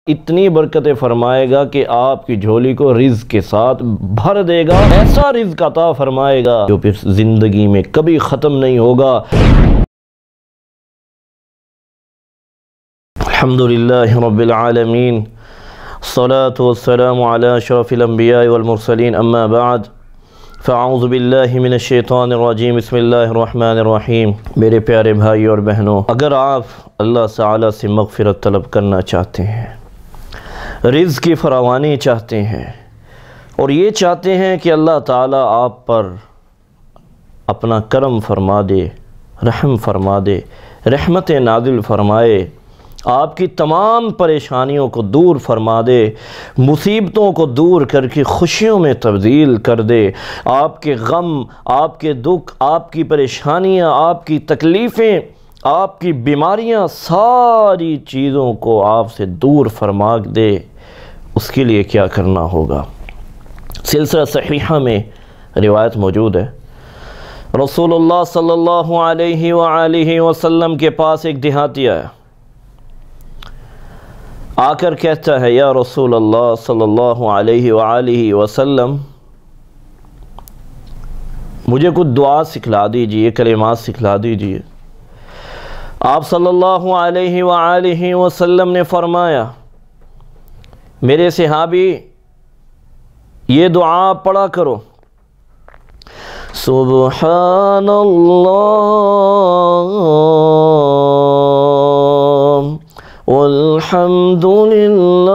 اتنی برکتیں فرمائے گا کہ آپ کی جھولی کو رزق کے ساتھ بھر دے گا، ایسا رزق عطا فرمائے گا جو پھر زندگی میں کبھی ختم نہیں ہوگا۔ الحمدللہ رب العالمین، الصلاة والسلام علی اشرف الانبیاء والمرسلین، اما بعد فاعوذ باللہ من الشیطان الرجیم، بسم اللہ الرحمن الرحیم۔ میرے پیارے بھائی اور بہنوں، اگر آپ اللہ تعالیٰ سے مغفرت طلب کرنا چاہتے ہیں، رزق کی فراوانی چاہتے ہیں، اور یہ چاہتے ہیں کہ اللہ تعالیٰ آپ پر اپنا کرم فرما دے، رحم فرما دے، رحمت نازل فرمائے، آپ کی تمام پریشانیوں کو دور فرما دے، مصیبتوں کو دور کر کے خوشیوں میں تبدیل کر دے، آپ کے غم، آپ کے دکھ، آپ کی پریشانیاں، آپ کی تکلیفیں، آپ کی بیماریاں، ساری چیزوں کو آپ سے دور فرما دے، اس کے لیے کیا کرنا ہوگا؟ سلسلہ صحیحہ میں روایت موجود ہے، رسول اللہ صلی اللہ علیہ وآلہ وسلم کے پاس ایک دیہاتی آیا، آ کر کہتا ہے، یا رسول اللہ صلی اللہ علیہ وآلہ وسلم، مجھے کچھ دعا سکھلا دیجئے، کلمات سکھلا دیجئے۔ آپ صلی اللہ علیہ وآلہ وسلم نے فرمایا، میرے صحابی یہ دعا پڑھا کرو، سبحان اللہ والحمد للہ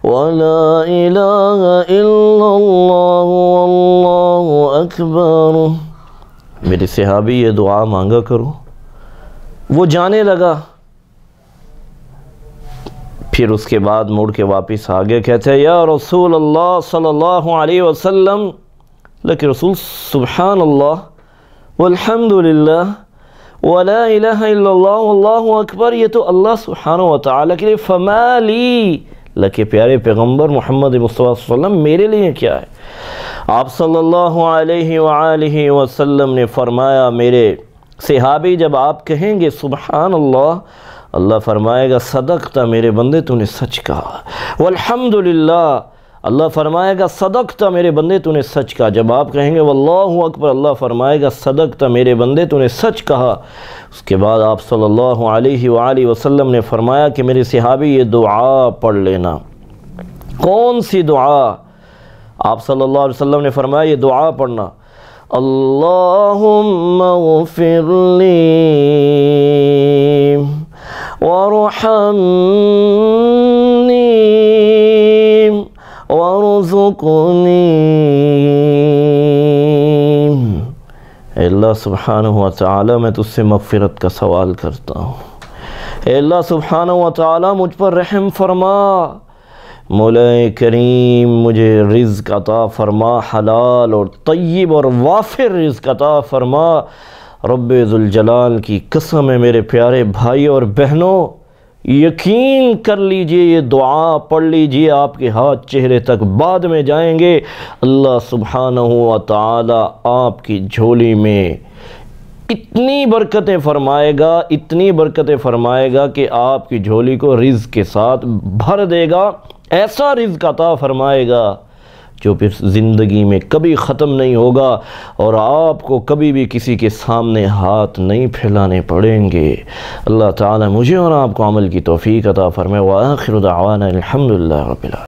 ولا الہ الا اللہ واللہ اکبر۔ میرے صحابی یہ دعا مانگا کرو۔ وہ جانے لگا، پھر اس کے بعد مڑ کے واپس آگے کہتے ہیں، یا رسول اللہ صلی اللہ علیہ وسلم، لیکن رسول سبحان اللہ والحمد للہ ولا الہ الا اللہ واللہ اکبر، یہ تو اللہ سبحانہ وتعالی کے لیے، فما لی، لیکن پیارے پیغمبر محمد مصطفیٰ صلی اللہ علیہ وسلم میرے لیے کیا ہے؟ آپ صلی اللہ علیہ وآلہ وسلم نے فرمایا، میرے صحابی جب آپ کہیں گے سبحان اللہ، اللہ فرمائے گا صدقت میرے بندے تو نے سچ کہا، والحمدللہ، اللہ فرمائے گا صدقت میرے بندے تو نے سچ کہا۔ جب آپ کہیں گے واللہ اکبر، اللہ فرمائے گا صدقت میرے بندے تو نے سچ کہا۔ اس کے بعد آپ صلی اللہ علیہ وآلہ وسلم نے فرمایا کہ میرے صحابی یہ دعا پڑھ لینا۔ کون سی دعا؟ آپ صلی اللہ علیہ وسلم نے فرمایا یہ دعا پڑھنا، اللہم اغفر لی وارحمنی وارزقنی۔ اے اللہ سبحانہ وتعالی، میں تجھ سے مغفرت کا سوال کرتا ہوں، اے اللہ سبحانہ وتعالی مجھ پر رحم فرما، مولا کریم مجھے رزق عطا فرما، حلال اور طیب اور وافر رزق عطا فرما۔ رب ذوالجلال کی قسم ہے میرے پیارے بھائی اور بہنوں، یقین کر لیجئے، یہ دعا پڑھ لیجئے، آپ کے ہاتھ چہرے تک بعد میں جائیں گے، اللہ سبحانہ وتعالی آپ کی جھولی میں اتنی برکتیں فرمائے گا، اتنی برکتیں فرمائے گا کہ آپ کی جھولی کو رزق کے ساتھ بھر دے گا، ایسا رزق عطا فرمائے گا جو پھر زندگی میں کبھی ختم نہیں ہوگا، اور آپ کو کبھی بھی کسی کے سامنے ہاتھ نہیں پھیلانے پڑیں گے۔ اللہ تعالی مجھے اور آپ کو عمل کی توفیق عطا فرمائے۔ وآخر دعوانا الحمدللہ رب العالمین۔